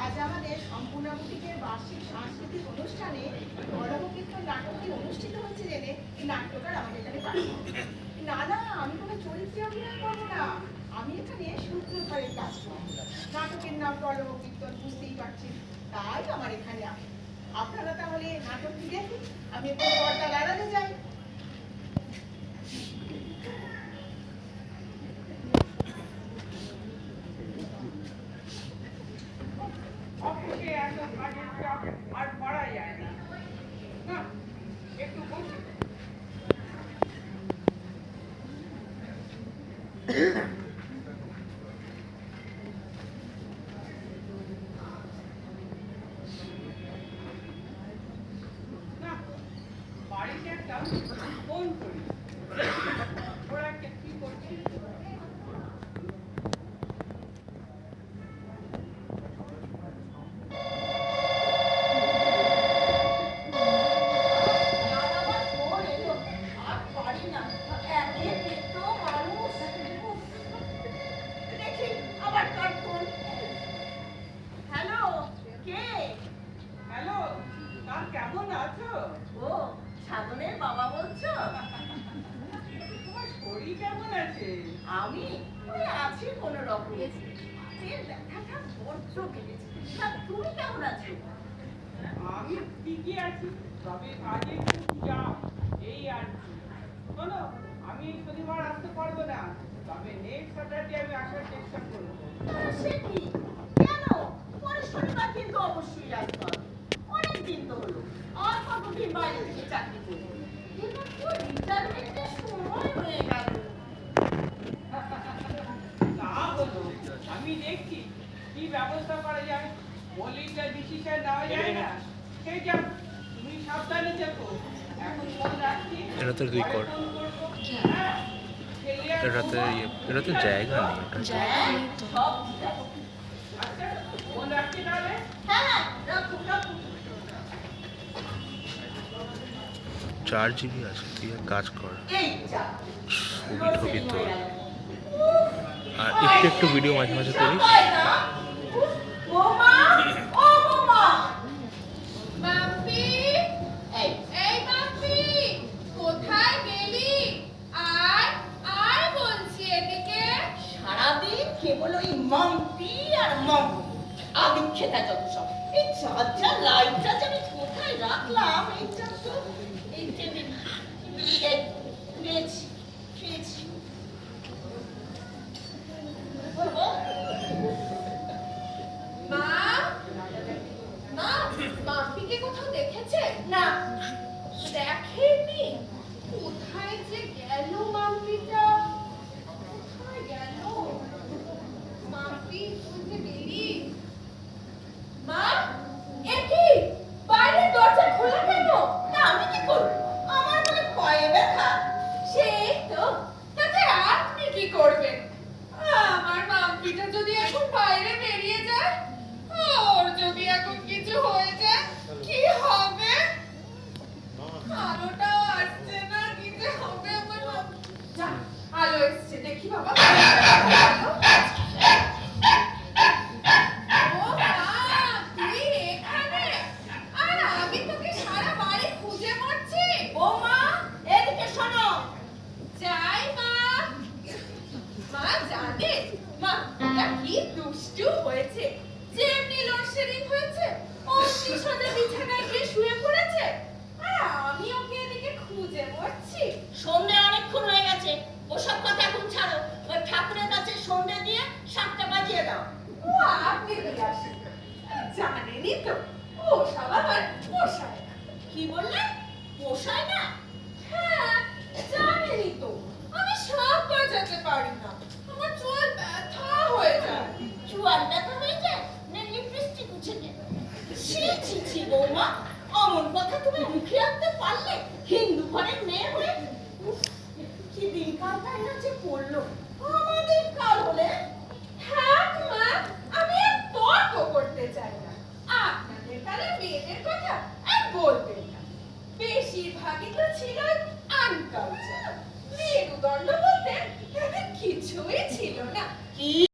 আজ আমাদের সম্পূর্ণা বুটিকের বার্ষিক সাংস্কৃতিক অনুষ্ঠানে গণকীর্তন নাটকটি অনুষ্ঠিত হচ্ছে জেনে এই নাট্যকার আমাদের এখানে পাঠিয়ে। না না, আমি কোনো চরিত্রে অভিনয় করবো না, আমি এখানে সূত্রধরের কাজ করব। নাটকের নাম গণকীর্তন, বুঝতেই পারছেন, তাই আমার এখানে আসে। আপনারা তাহলে নাটকটি দেখুন, আমি একটু পর্দা এড়াতে যাই। আর পড়া যায় না, একটু বসে। না, বাড়িতে একটা ফোন করি, ওরা একটা কি করছে। আমি আছি কোন রকম, ব্যথাটা বড্ড কেটেছে। তুমি কেমন আছো? আমি ঠিকই আছি, তবে কাজে খুব চাপ, এই আর কি। শোনো, আমি শনিবার আসতে পারবো না, তবে নেক্সট স্যাটারডে আমি আসার চেষ্টা করবো। সে কি, কেন? পরের শনিবার কিন্তু অবশ্যই আসতে হবে। অনেক দিন তো হলো, আর কতদিন বাইরে থেকে চাকরি করবো, কিন্তু তোর রিটায়ারমেন্টের সময় হয়ে গেল। আমি দেখছি কি ব্যবস্থা করা যায়, বলিটা ডিসিশন নেওয়া যায় না। সেই যা, তুমি সাবধানে থেকো। এখন ফোন রাখছি, এটা তো তুই কর, এটা তো জায়গা নেই, আচ্ছা ফোন রাখছি তাহলে। হ্যাঁ, রাখো রাখো। 4 GB আছে, তুই এক কাজ কর, এই যা, ছবি তোর, আর একটু একটু ভিডিও মাঝে মাঝে করিস। বৌমা, ও বৌমা, বাপি, এই এই বাপি, কোথায় গেলি? আয় আয় বলছি এদিকে। সারাদিন কেবল ওই মাম্পি আর মাম্পি, আদিক্ষেতা যত সব। এই চার্জার লাইটটা যে আমি কোথায় রাখলাম, এইটা তো এই টেবিল, পেয়েছি পেয়েছি। মা, মা, বাপিকে কোথাও দেখেছে? না, দেখেনি? কোথায় যে গেল মাম্পিটা? কোথায় গেল? মাম্পি কোথায় গেলি? মা, এ কি? বাইরের দরজা খোলা কেন? না আমি কি করবো, আমার বলে পায়ে ব্যথা। সেই তো, তাতে আপনি কি করবেন? আমার মাম্পিটা যদি এখন বাইরে বেরিয়ে যায়, ওর যদি এখন কিছু হয়ে যায়, কি হবে? আলোটাও আসছে না, কি যে হবে আমার মাম্পি। যা, আলো এসছে, দেখি বাবা। আলো। ও মা, তুই এখানে? আর আমি তোকে সারা বাড়ি খুঁজে মরছি। বৌমা, এদিকে শোনো। যাই মা। মা জানে, মা ওটা কি দুষ্টু হয়েছে, যেমনি লোডশেডিং হয়েছে অমনি সোজা বিছানায় গিয়ে শুয়ে পড়েছে, আর আমি ওকে এদিকে খুঁজে মরছি। সন্ধ্যে অনেকক্ষণ হয়ে গেছে, ওসব কথা এখন ছাড়ো। ওই ঠাকুরের কাছে সন্ধ্যে দিয়ে 7টা বাজিয়ে দাও। ও আপনি দিয়ে আসেন, জানেনই তো ও সব আমার পোষায় না। কি বললে? পোষায় না? হ্যাঁ, জানেনই তো আমি সব বাজাতে পারি না, আমার চোয়াল ব্যথা হয়ে যায়। চুয়াল ব্যথা হয়ে যায় না লিপস্টিক উঠে যায়? ছি ছি ছি বৌমা, অমন কথা তুমি মুখে আনতে পারলে? হিন্দু ঘরের মেয়ে হয়ে। উফ, কি দিনকাল তাই না যে পড়লো আমাদের কাল হলে। থাক মা, আমি আর তর্ক করতে চাই না। আপনাদের কালে মেয়েদের কথা আর বলবেন না, বেশিরভাগই তো ছিল আনকালচার। মেরুদণ্ড বলতে কিছুই ছিল না। কি